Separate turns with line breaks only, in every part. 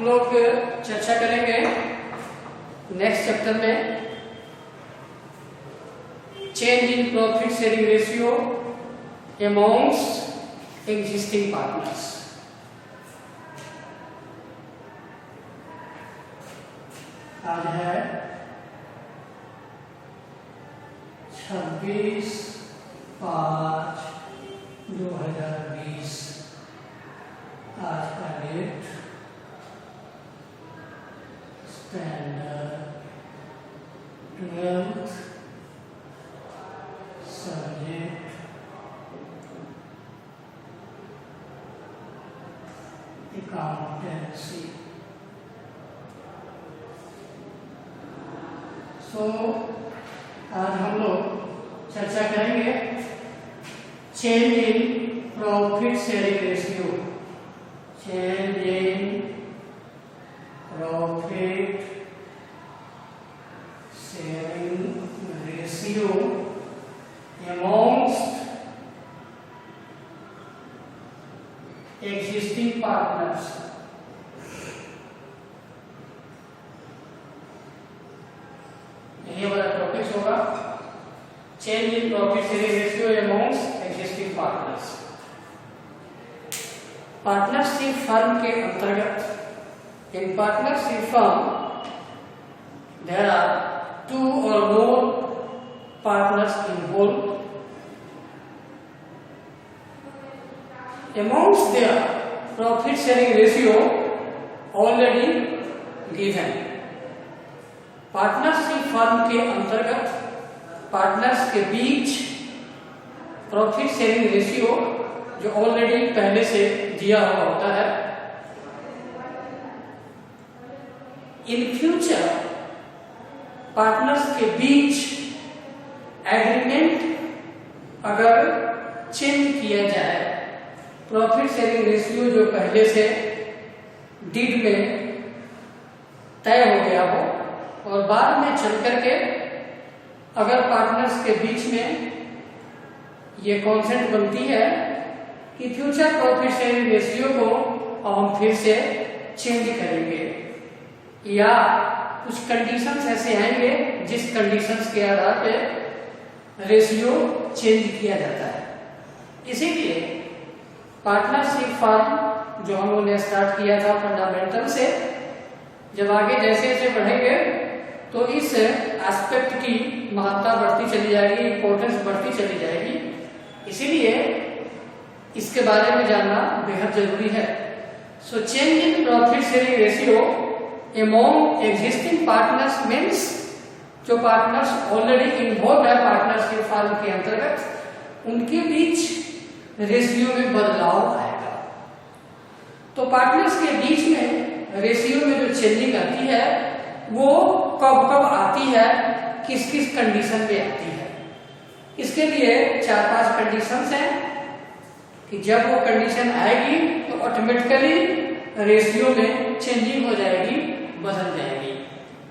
हम लोग चर्चा करेंगे नेक्स्ट चैप्टर में change in profit sharing ratio amongst existing partners. आज है 26/5/2020। आज का date standard 12th subject accountancy. आज हम लोग चर्चा करेंगे change in profit sharing ratio. Change in profit sharing ratio amongst existing partners। ये वाला टॉपिक होगा change in profit sharing ratio amongst existing partners. Partnership firm के अंतर्गत in partnership firm there are 2 or more partners involved। Amongst their profit sharing ratio already given। Partnership firm के अंतर्गत partners के बीच profit sharing ratio जो already पहले से दिया हुआ होता है। इन फ्यूचर पार्टनर्स के बीच एग्रीमेंट अगर चेंज किया जाए, प्रॉफिट शेयरिंग रेशियो जो पहले से डीड में तय हो गया हो और बाद में चल करके अगर पार्टनर्स के बीच में ये कॉन्सेप्ट बनती है कि फ्यूचर प्रॉफिट शेयरिंग रेशियो को अब हम फिर से चेंज करेंगे या कुछ कंडीशंस ऐसे आएंगे जिस कंडीशंस के आधार पे रेशियो चेंज किया जाता है। इसीलिए पार्टनरशिप फर्म जो हम लोगों ने स्टार्ट किया था फंडामेंटल से, जब आगे जैसे जैसे बढ़ेंगे तो इस एस्पेक्ट की महत्ता बढ़ती चली जाएगी, इंपॉर्टेंस बढ़ती चली जाएगी। इसीलिए इसके बारे में जानना बेहद जरूरी है। So change in profit sharing ratio among existing partners means जो पार्टनर्स ऑलरेडी इन्वॉल्व है पार्टनरशिप फर्म के अंतर्गत, उनके बीच रेशियो में बदलाव आएगा। तो पार्टनर्स के बीच में रेशियो में जो चेंजिंग आती है वो कब कब आती है, किस किस कंडीशन में आती है। इसके लिए 4-5 कंडीशंस हैं कि जब वो कंडीशन आएगी तो ऑटोमेटिकली रेशियो में चेंजिंग हो जाएगी, बदल जाएगी।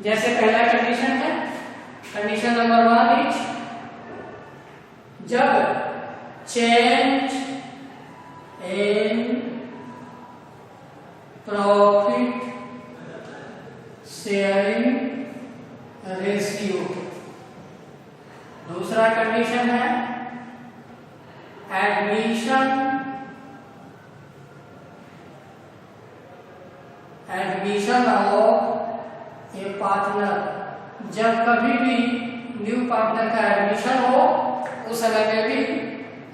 जैसे पहला कंडीशन है, कंडीशन नंबर 1 इज जब change in profit sharing ratio. दूसरा कंडीशन है एडमिशन ऑफ ए पार्टनर। जब कभी भी न्यू पार्टनर का एडमिशन हो उस समय में भी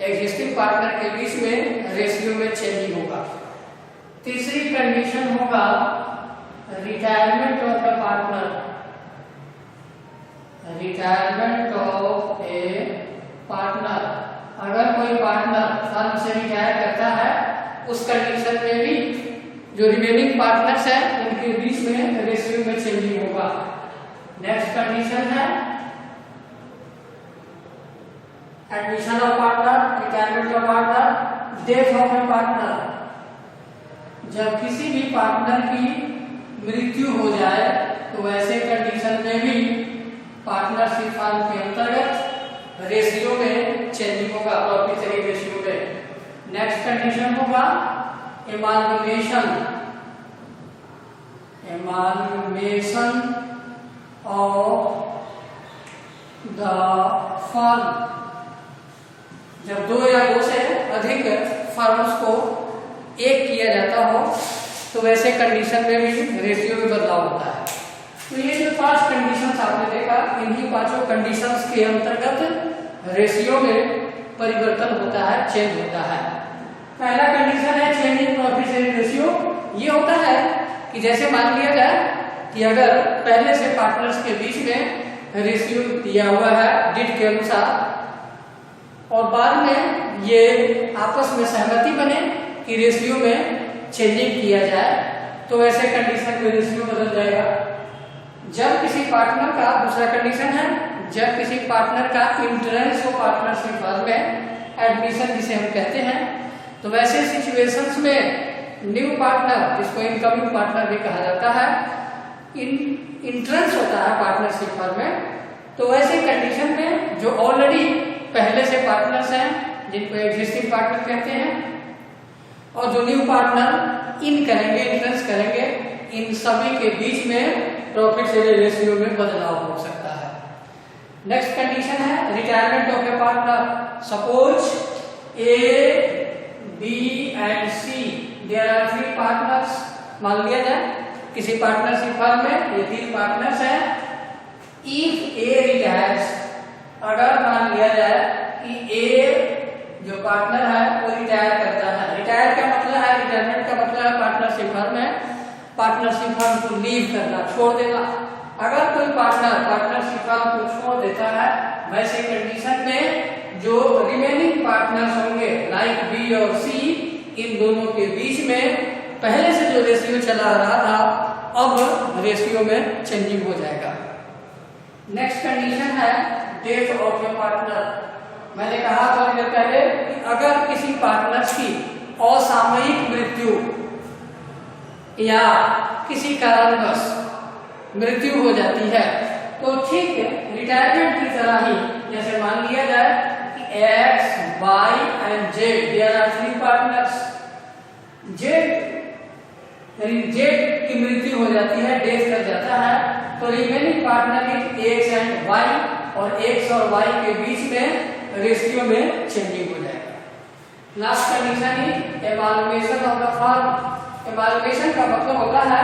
एग्जिस्टिंग पार्टनर के बीच में रेशियो में चेंजिंग होगा। तीसरी कंडीशन होगा retirement of a partner. Retirement of a partner, अगर कोई पार्टनर फर्म से रिटायर करता है उस कंडीशन में भी जो रिमेनिंग पार्टनर्स हैं उनके बीच में रेशियो में चेंजिंग होगा। नेक्स्ट कंडीशन है admission of partner, retirement of partner, death of a partner. जब किसी भी पार्टनर की मृत्यु हो जाए तो वैसे कंडीशन में भी पार्टनरशिप फर्म के अंतर्गत रेशियो में चेंजिंग होगा, प्रॉफिट शेयरिंग रेशियो में। नेक्स्ट कंडीशन होगा एमालगमेशन एमालगेशन ऑफ द फर्म। जब दो या दो से अधिक फर्म्स को एक किया जाता हो तो वैसे कंडीशन में भी रेशियो में बदलाव होता है। तो ये जो 5 कंडीशंस आपने देखा, इन्हीं 5 कंडीशंस के अंतर्गत रेशियो में परिवर्तन होता है, चेंज होता है। पहला कंडीशन है change in profit sharing ratio. ये होता है कि जैसे मान लिया जाए कि अगर पहले से पार्टनर्स के बीच में रेशियो दिया हुआ है डीड के अनुसार और बाद में ये आपस में सहमति बने कि रेशियो में चेंजिंग किया जाए, तो ऐसे कंडीशन में रेशियो बदल जाएगा। जब किसी पार्टनर का, दूसरा कंडीशन है जब किसी पार्टनर का इंट्रेंस हो पार्टनरशिप फर्म में, एडमिशन जिसे हम कहते हैं, तो वैसे सिचुएशंस में न्यू पार्टनर, जिसको इनकमिंग पार्टनर भी कहा जाता है, इंट्रेंस होता है पार्टनरशिप फर्म में, तो वैसे कंडीशन में जो ऑलरेडी पहले से पार्टनर्स हैं, जिनको एग्जिस्टिंग पार्टनर कहते हैं, और जो न्यू पार्टनर इन करेंगे, इंट्रेंस करेंगे, इन सभी के बीच में प्रॉफिट शेयरिंग रेशियो में बदलाव हो सकता है। नेक्स्ट कंडीशन है retirement of a partner. Suppose A, B and C, there are 3 partners. मान लिया जाए किसी पार्टनरशिप फर्म में ये 3 पार्टनर्स हैं। इफ ए रिटायर्स, अगर मान लिया जाए कि ए जो पार्टनर है वो रिटायर करता है। रिटायर का मतलब है, रिटायरमेंट का मतलब है पार्टनरशिप फर्म है पार्टनरशिप फर्म को लीव करना, छोड़ देना। अगर कोई पार्टनर पार्टनरशिप फर्म को छोड़ देता है, वैसे कंडीशन में जो रिमेनिंग पार्टनर्स होंगे लाइक बी और सी, इन दोनों के बीच में पहले से जो रेशियो चला रहा था अब रेशियो में चेंजिंग हो जाएगा। नेक्स्ट कंडीशन है डेथ ऑफ ए पार्टनर। मैंने कहा थोड़ी देर पहले कि अगर किसी पार्टनर्स की असामयिक मृत्यु या किसी कारणवश मृत्यु हो जाती है, तो ठीक रिटायरमेंट की तरह ही, जैसे मान लिया जाए कि X, Y and Z, there are 3 partners. Z की मृत्यु हो जाती है, डेथ कर जाता है, तो remaining partner x and y, और एक्स और वाई के बीच में रेशियो में चेंजिंग हो जाएगा। लास्ट कंडीशन ही amalgamation of the firm. Amalgamation का मतलब होता है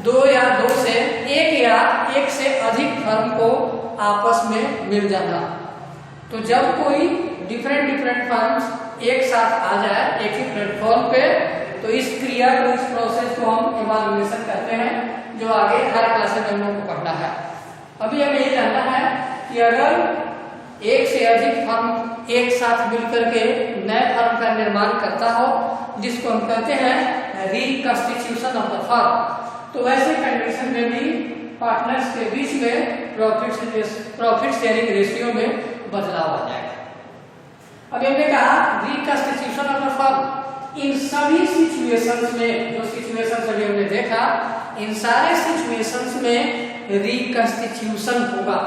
2 या 2 से 1 या 1 से अधिक फर्म को आपस में मिल जाना। तो जब कोई डिफरेंट फर्म्स एक साथ आ जाए एक ही प्लेटफॉर्म पे, तो इस क्रिया को, इस प्रोसेस को हम एमालगेशन कहते हैं, जो आगे हर क्लास में हम लोगों को पढ़ना है। अभी हमें ये जानना है कि अगर 1 से अधिक फर्म एक साथ मिलकर के नए फर्म का निर्माण करता हो, जिसको हम कहते हैं रिकंस्टिट्यूशन ऑफ द फर्म, तो वैसे कंडीशन में भी पार्टनर्स के बीच में प्रॉफिट शेयरिंग रेशियो में बदलाव आ जाएगा। अब हमने कहा रिकंस्टिट्यूशन ऑफ द फर्म, इन सभी सिचुएशंस में, जो सिचुएशंस अभी हमने देखा, इन सारे सिचुएशंस में रिकंस्टिट्यूशन होगा,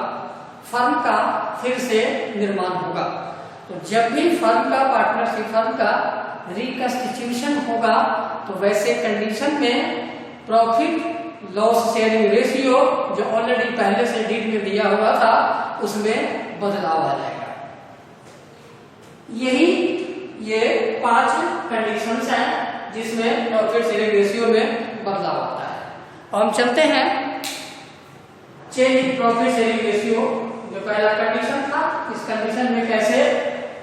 फर्म का फिर से निर्माण होगा। तो जब भी फर्म का, पार्टनरशिप फर्म का रिकंस्टिट्यूशन होगा, तो वैसे कंडीशन में प्रॉफिट लॉस शेयरिंग रेशियो जो ऑलरेडी पहले से डीड में दिया हुआ था उसमें बदलाव आ जाएगा। यही ये 5 कंडीशंस हैं जिसमें प्रॉफिट शेयरिंग रेशियो में बदलाव होता है। और हम चलते हैं change in profit sharing ratio, जो पहला कंडीशन था, इस कंडीशन में कैसे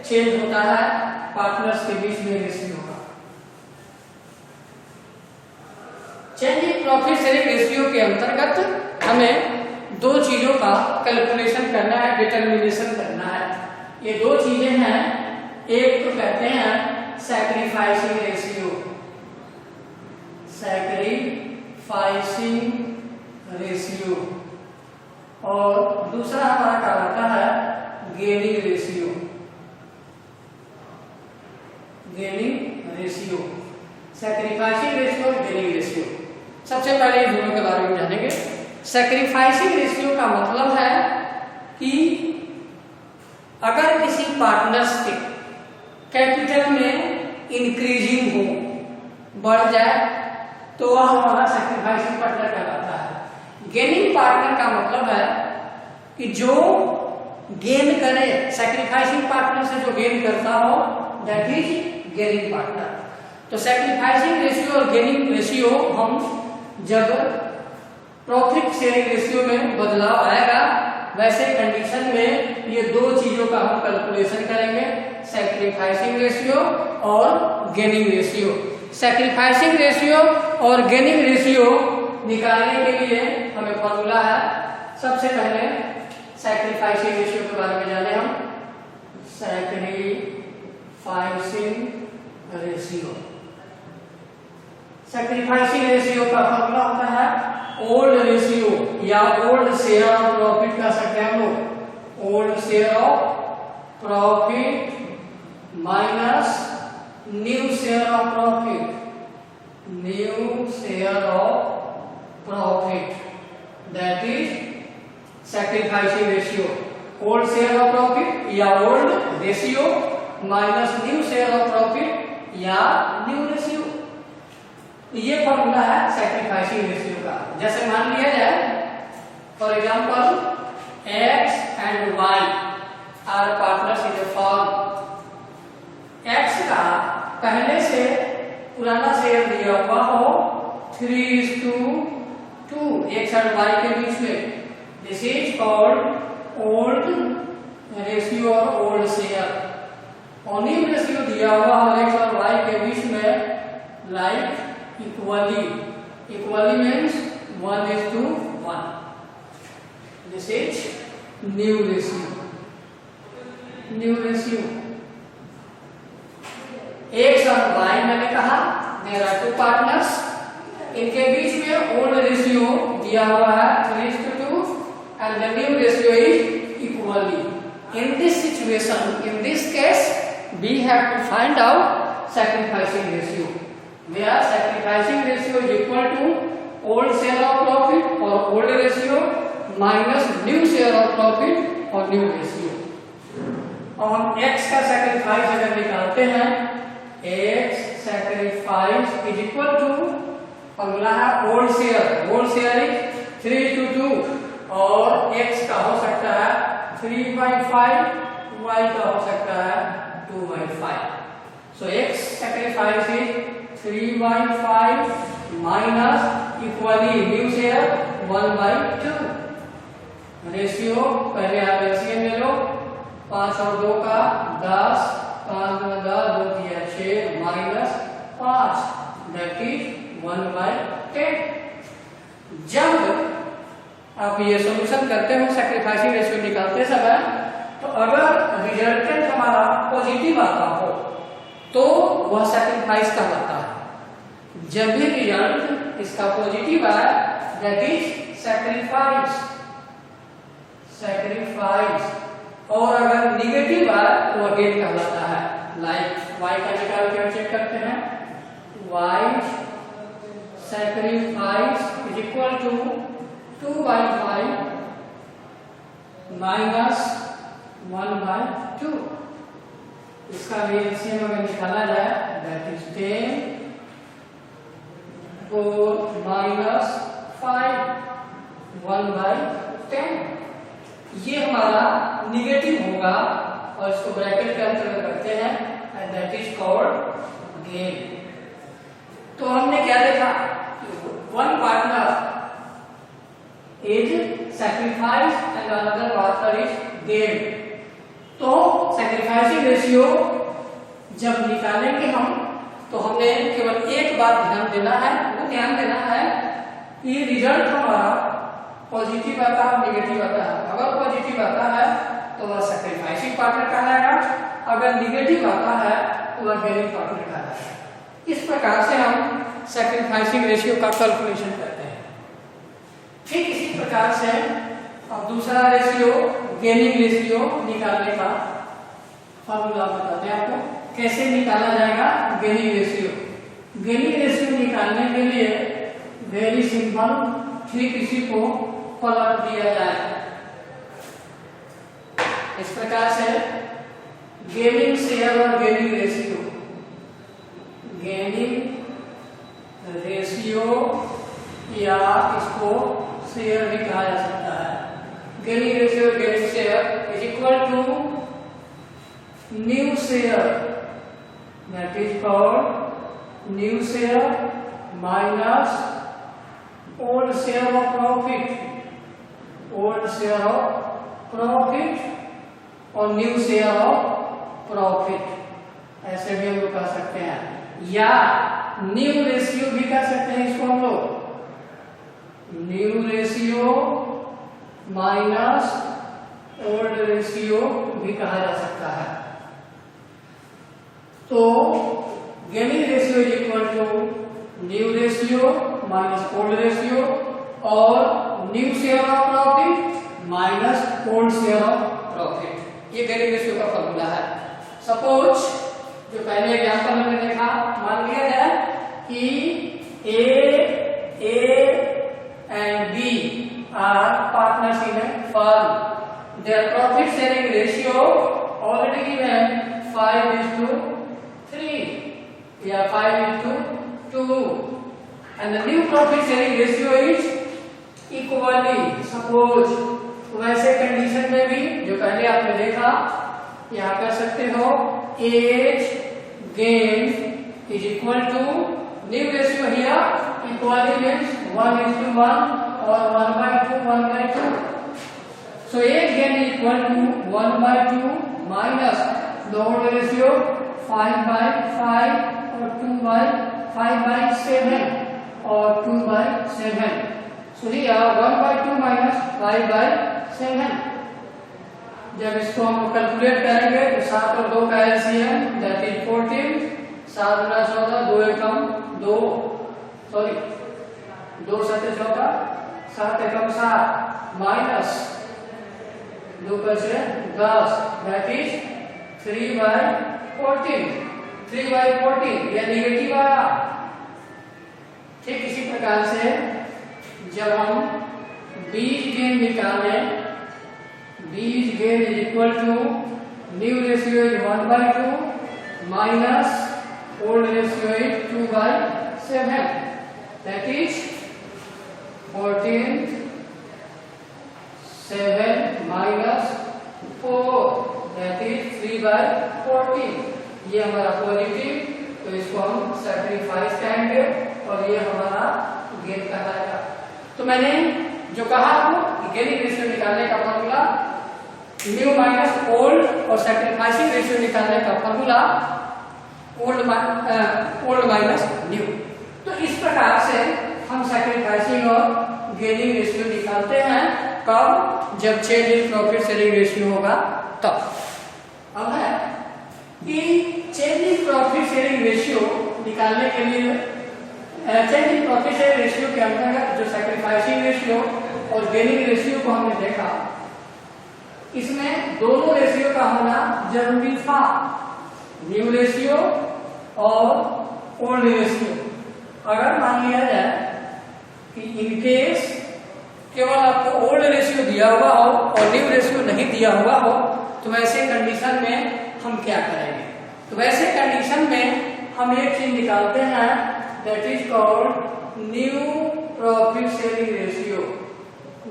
चेंज होता है पार्टनर्स के बीच में रेशियो का। Change in profit sharing ratio के अंतर्गत हमें 2 चीजों का कैलकुलेशन करना है, डिटर्मिनेशन करना है। ये 2 चीजें हैं, एक तो कहते हैं सैक्रिफाइसिंग रेशियो, सैक्रिफाइसिंग रेशियो, और दूसरा हमारा कहलाता है gaining ratio, gaining ratio, sacrificing ratio, gaining ratio. सबसे पहले इन दोनों के बारे में जानेंगे। सैक्रिफाइसिंग रेशियो का मतलब है कि अगर किसी पार्टनर्स के कैपिटल में इंक्रीजिंग हो, बढ़ जाए, तो वह हमारा सैक्रिफाइसिंग पार्टनर गेनिंग पार्टनर का मतलब है कि जो गेन करे, सैक्रिफाइसिंग पार्टनर से जो गेन करता हो, दैट इज गेनिंग पार्टनर। तो सैक्रिफाइसिंग रेशियो और गेनिंग रेशियो हम जब प्रॉफिट शेयरिंग रेशियो में बदलाव आएगा, वैसे कंडीशन में ये दो चीजों का हम कैलकुलेशन करेंगे, सैक्रिफाइसिंग रेशियो और गेनिंग रेशियो। सैक्रिफाइसिंग रेशियो और गेनिंग रेशियो निकालने के लिए हमें फॉर्मूला है। सबसे पहले सैक्रिफाइसिंग रेशियो के बारे में जाने हम। सैक्रिफाइसिंग रेशियो, सैक्रिफाइसिंग रेशियो का फॉर्मूला होता है ओल्ड रेशियो या ओल्ड शेयर ऑफ प्रॉफिट कह सकते हैं हम लोग। Old share of profit minus new share of profit, new share of profit, that is sacrificing ratio. Old share of profit या old ratio minus new share of profit या new ratio. ये formula है sacrificing ratio का। जैसे मान लिया जाए for example x and y are partners in the firm. x का पहले से पुराना शेयर दिया हुआ हो 3:2 x और y के बीच में, this is called old ratio और ओल्ड शेयर। और न्यू रेशियो दिया हुआ हो x और y के बीच में like equally, equally means 1:1, this is new ratio, new ratio। x और y मैंने कहा there are two partners, इनके बीच में ओल्ड रेशियो दिया हुआ है 3:2 and the new ratio is equally। In this situation, in this case, we have to find out sacrificing ratio, where sacrificing ratio is equal to old share of profit or old ratio minus new share of profit or new ratio। और हम x का sacrifice अगर निकालते हैं, x sacrifice is equal to formula है old share, old share is 3:2 और x का हो सकता है 3/5, y का हो सकता है 2/5। So x sacrifice is 3/5 minus equally new share 1/2। Ratio पहले आप एलसीएम ले लो, 5 और 2 का 10, 5 में 10, 2 दिया 6 माइनस 5, दैट इज 1/10। जब आप ये सॉल्यूशन करते हो सैक्रिफाइसिंग रेशियो निकालते समय, तो अगर रिजल्टेंट हमारा पॉजिटिव आता हो तो वह सैक्रिफाइस का होता है। जब भी रिजल्ट इसका पॉजिटिव आए, दैट इज सैक्रिफाइस, सैक्रिफाइस। और अगर निगेटिव आए तो वह गेन कहलाता है। लाइक y का निकाल के चेक करते हैं, y sacrifice is equal to 2/5 minus 1/2। इसका भी एलसीएम अगर निकाला जाए, दैट इज 10 4 माइनस 5 1/10। ये हमारा निगेटिव होगा और इसको ब्रैकेट के अंतर्गत रखते हैं and that is called gain. तो हमने क्या देखा, one partner is sacrifice and another partner is gain. तो सैक्रिफाइसिंग रेशियो जब निकालेंगे हम, तो हमें केवल एक बात ध्यान देना है, वो ध्यान देना है कि रिजल्ट हमारा पॉजिटिव आता है, नेगेटिव आता है। अगर पॉजिटिव आता है तो वह सैक्रिफाइसिंग पार्टनर कहलाएगा, अगर नेगेटिव आता है तो वह गेनिंग पार्टनर कहलाएगा। इस प्रकार से हम सैक्रिफाइसिंग रेशियो का कैलकुलेशन करते हैं। ठीक इसी प्रकार से अब दूसरा रेशियो गेनिंग रेशियो निकालने का फॉर्मूला बताते हैं आपको, कैसे निकाला जाएगा गेनिंग रेशियो। गेनिंग रेशियो निकालने के लिए वेरी सिंपल, ठीक इसी को पलट दिया जाए। इस प्रकार से गेनिंग शेयर और गेनिंग रेशियो, गेनिंग रेशियो या इसको शेयर भी कहा जा सकता है। Gaining ratio gaining share is equal to new share, that is called new share minus old share of profit, old share of profit और न्यू शेयर ऑफ प्रॉफिट, ऐसे भी हम लोग कह सकते हैं। या न्यू रेशियो भी कह सकते हैं इसको हम लोग, new ratio minus old ratio भी कहा जा सकता है। तो gaining ratio is equal to new ratio minus old ratio और new share of profit minus old share of profit, ये गेनिंग रेशियो का फॉर्मूला है। सपोज जो पहले एग्जांपल हमने देखा, मान लिया जाए कि A and B are partners in a firm, their profit sharing ratio already given 5:3 या 5:2 and the new profit sharing ratio is equally suppose, वैसे कंडीशन में भी जो पहले आपने देखा यहाँ कर सकते हो A's gain is equal to new ratio here equally means 1:1 और 1/2 1/2, so A's gain is equal to 1/2 minus the old ratio 5/5 और 5/7 और 2/7, सो हियर 1/2 माइनस 5/7। जब इसको हम कैलकुलेट करेंगे तो 7 और 2 का LCM that is 14, 7 Guna 14, 2 Ekam 2, sorry 2 7 14, 7 Ekam 7 minus 2 पर से 10 दैट इज 3/14, 3/14 यह निगेटिव आया। ठीक इसी प्रकार से जब हम बीज गेन निकालें, B's gain is equal to new ratio is 1/2 minus old ratio is 2/7, that is 14 7 minus 4 that is 3/14, ये हमारा पॉजिटिव, तो इसको हम सैक्रिफाइस कहेंगे और ये हमारा गेन कहलाएगा। तो मैंने जो कहा आपको गेनिंग रेशियो निकालने का फॉर्मूला न्यू माइनस ओल्ड और सैक्रिफाइसिंग रेशियो निकालने का फॉर्मूला ओल्ड माइनस न्यू। तो इस प्रकार से हम सैक्रिफाइसिंग और गेनिंग रेशियो निकालते हैं, कब? जब change in profit sharing ratio होगा तब। अब है कि change in profit sharing ratio निकालने के लिए change in profit sharing ratio के अंतर्गत जो सैक्रिफाइसिंग रेशियो और गेनिंग रेशियो को हमने देखा, इसमें दोनों रेशियो का होना जरूरी था, न्यू रेशियो और ओल्ड रेशियो। अगर मान लिया जाए कि इनकेस केवल आपको ओल्ड रेशियो दिया हुआ हो और न्यू रेशियो नहीं दिया हुआ हो, तो वैसे कंडीशन में हम क्या करेंगे? तो वैसे कंडीशन में हम एक चीज निकालते हैं that is called new profit sharing ratio,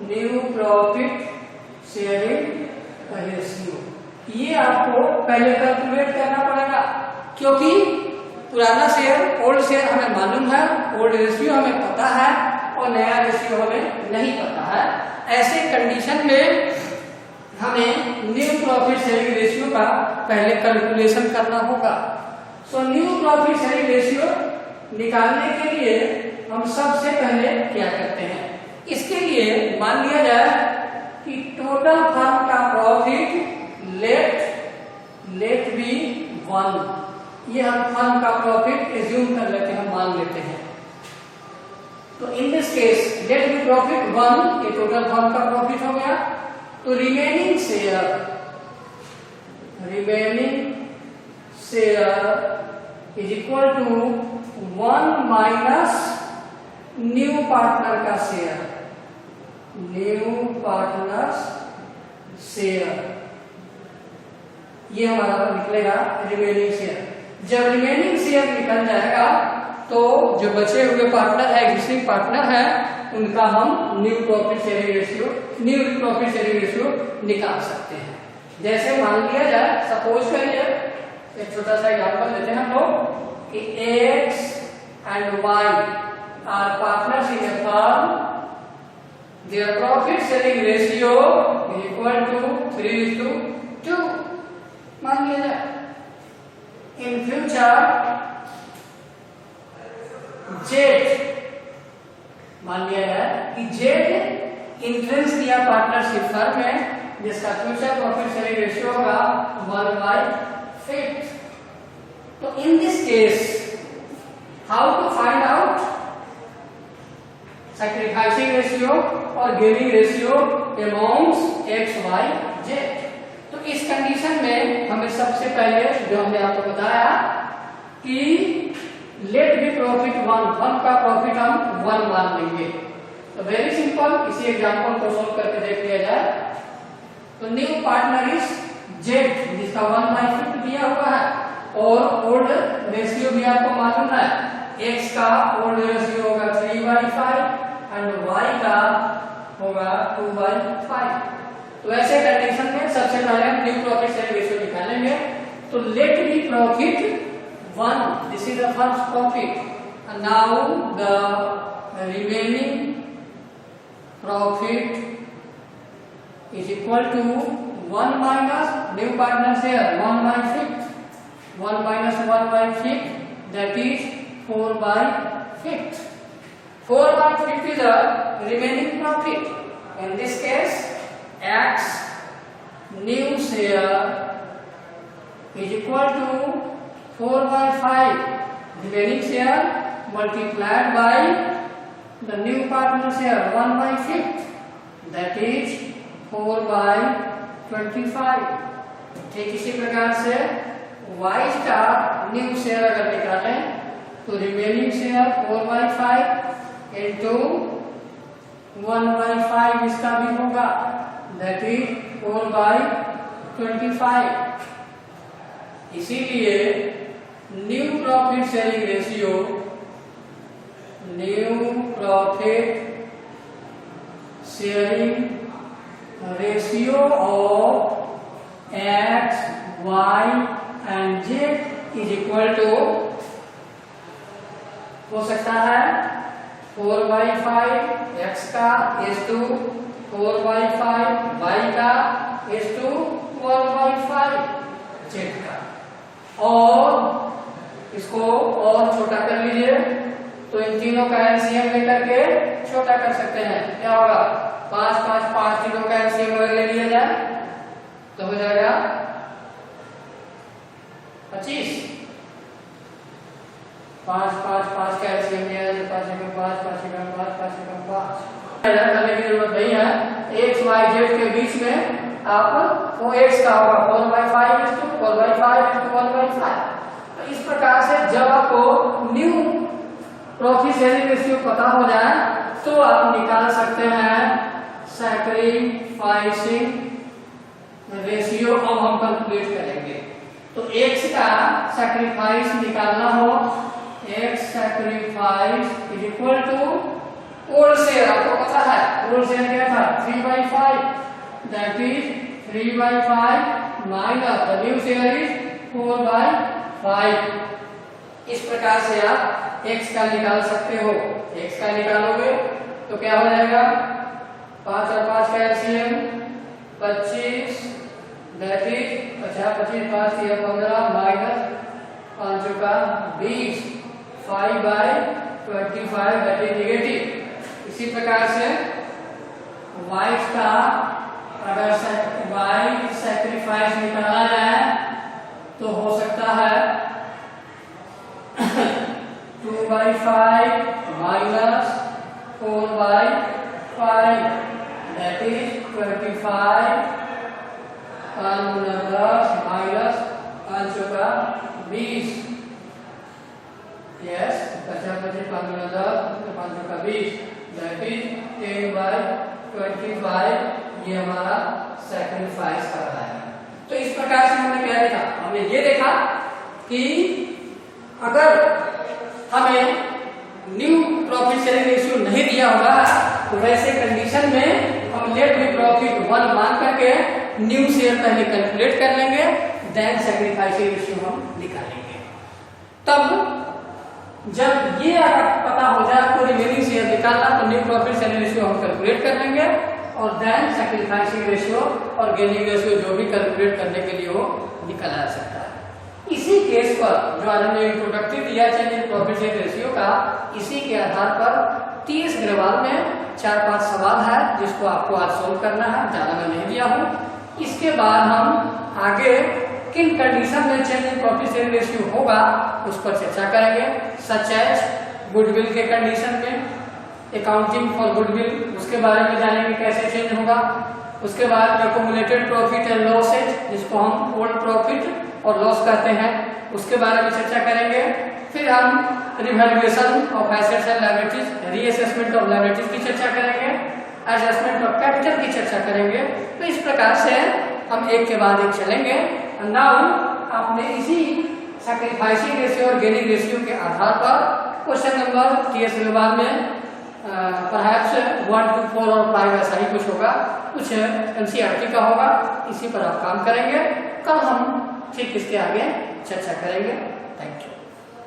new profit sharing ratio. ये आपको पहले कैलकुलेट करना पड़ेगा, क्योंकि पुराना शेयर ओल्ड शेयर हमें मालूम है, ओल्ड रेशियो हमें पता है और नया रेशियो हमें नहीं पता है। ऐसे कंडीशन में हमें न्यू प्रॉफिट शेयरिंग रेशियो का पहले कैलकुलेशन करना होगा। So new profit sharing ratio निकालने के लिए हम सबसे पहले क्या करते हैं? इसके लिए मान लिया जाए कि टोटल फर्म का प्रॉफिट लेट बी 1, ये हम फर्म का प्रॉफिट एज्यूम कर लेते हैं, मान लेते हैं। तो in this case let be profit 1, ये टोटल फर्म का प्रॉफिट हो गया। तो remaining share is equal to 1 minus new partner का शेयर, न्यू पार्टनर्स शेयर, ये हमारा निकलेगा रिमेनिंग शेयर। जब रिमेनिंग शेयर निकल जाएगा तो जो बचे हुए पार्टनर है, एग्जिस्टिंग पार्टनर है, उनका हम न्यू प्रॉफिट शेयरिंग रेशियो निकाल सकते हैं। जैसे मान लिया जाए, सपोज करिए, एक छोटा सा एग्जांपल लेते हैं हम लोग कि X and Y are partners in a firm, their profit sharing ratio is equal to 3:2। मान लिया जाए in future Z, मान लिया जाए कि Z इंट्रेंस किया पार्टनरशिप फर्म में, जिसका फ्यूचर प्रॉफिट शेयरिंग रेशियो होगा 1/5। तो in this case how to find out sacrificing ratio और gaining ratio amongst X, Y, Z। तो इस कंडीशन में हमें सबसे पहले जो हमने आपको बताया कि लेट बी प्रॉफिट 1 का प्रॉफिट हम 1 मान लेंगे। तो वेरी सिंपल, इसी एग्जांपल को सोल्व करके देख लिया जाए। तो न्यू पार्टनर इज Z, जिसका 1/5 दिया हुआ है, और ओल्ड रेशियो भी आपको मालूम है, X का ओल्ड रेशियो होगा 3/5 एंड Y का होगा 2/5। तो ऐसे कंडीशन में सबसे पहले हम न्यू प्रॉफिट शेयरिंग रेशियो निकालेंगे। तो let be profit 1, this is the first profit, and now the remaining profit is equal to 1 minus new partner share 1/5, 1 minus 1/5, that is 4/5. 4/5 is the remaining profit. In this case, X new share is equal to 4/5 remaining share multiplied by the new partner share 1/5, that is 4/25। ठीक इसी प्रकार से Y का new share अगर निकालें तो remaining share 4/5 into 1/5 इसका भी होगा, that is 4/25। इसीलिए new profit sharing ratio of X, Y and Z is equal to हो सकता है 4/5 X का is to 4/5 Y का is to 1/5 Z का। और इसको और छोटा कर लीजिए, तो इन तीनों का एलसीएम लेकर के छोटा कर सकते हैं। क्या होगा, 5 तीनों का एलसीएम अगर ले लिया जाए तो हो जाएगा 25। 5 का एलसीएम लिया जाए तो 5 करने की जरूरत नहीं है। X, Y, Z के बीच में आप वो X का होगा 4/5 is to 4/5 into 1/5। इस प्रकार से जब आपको न्यू प्रॉफिट शेयरिंग रेशियो पता हो जाए तो आप निकाल सकते हैं सैक्रिफाइसिंग रेशियो। अब हम कैलकुलेट करेंगे, तो X का सैक्रिफाइस निकालना हो, X sacrifice is equal to old share, आपको पता है ओल्ड शेयर क्या था 3/5, that is 3/5 minus the new share is 4/5। इस प्रकार से आप X का निकाल सकते हो। X का निकालोगे तो क्या हो जाएगा, 5 और 5 का एलसीएम 25, दैट इज 25 5 15 माइनस 5 का 20, 5/25 दैट इज नेगेटिव। इसी प्रकार से Y का अगर Y सैक्रिफाइस निकाला जाए तो हो सकता है 2/5 माइनस 4/5 दैट इज 25, 5 10 माइनस 5 का 20, यस 25 5 10 5 का 20 दैट इज 10/25। ये हमारा सैक्रिफाइस कर रहा है। तो इस प्रकार से हमने क्या देखा, हमने ये देखा कि अगर हमें न्यू प्रॉफिट शेयरिंग रेशियो नहीं दिया होगा, तो वैसे कंडीशन में हम लेट में प्रॉफिट 1 मान करके न्यू शेयर पहले कैलकुलेट कर लेंगे, देन सैक्रिफाइसिंग रेशियो हम निकालेंगे। तब जब ये पता हो जाए आपको रिमेनिंग शेयर निकालना, तो न्यू प्रॉफिट शेयरिंग रेशियो हम कैलकुलेट कर लेंगे और देन सैक्रिफाइसिंग रेशियो और गेनिंग रेशियो जो भी कैलकुलेट करने के लिए हो निकाला जा सकता है। इसी केस पर जो आज हमने इंट्रोडक्टरी दिया change in profit sharing ratio का, इसी के आधार पर टीएस अग्रवाल में 4-5 सवाल है जिसको आपको आज सोल्व करना है, ज्यादा मैं नहीं दिया हूँ। इसके बाद हम आगे किन कंडीशन में change in profit sharing ratio होगा उस पर चर्चा करेंगे, सच एज गुडविल के कंडीशन में, अकाउंटिंग फॉर गुडविल उसके बारे में जानेंगे कैसे चेंज होगा। उसके बाद एक्युमुलेटेड प्रॉफिट एंड लॉसेज जिसको हम ओल्ड प्रॉफिट और लॉस कहते हैं, उसके बारे में चर्चा करेंगे। फिर हम revaluation of assets and liabilities, reassessment of liabilities की चर्चा करेंगे, एडजस्टमेंट ऑफ कैपिटल की चर्चा करेंगे। तो इस प्रकार से हम एक के बाद एक चलेंगे। नाउ आपने इसी सैक्रिफाइसिंग रेशियो और गेनिंग रेशियो के आधार पर क्वेश्चन नंबर टीएस अग्रवाल में परहैप्स 1 to 4 और 5 ऐसा ही कुछ होगा, कुछ एनसीईआरटी का होगा, इसी पर आप काम करेंगे। कल हम ठीक इसके आगे चर्चा करेंगे।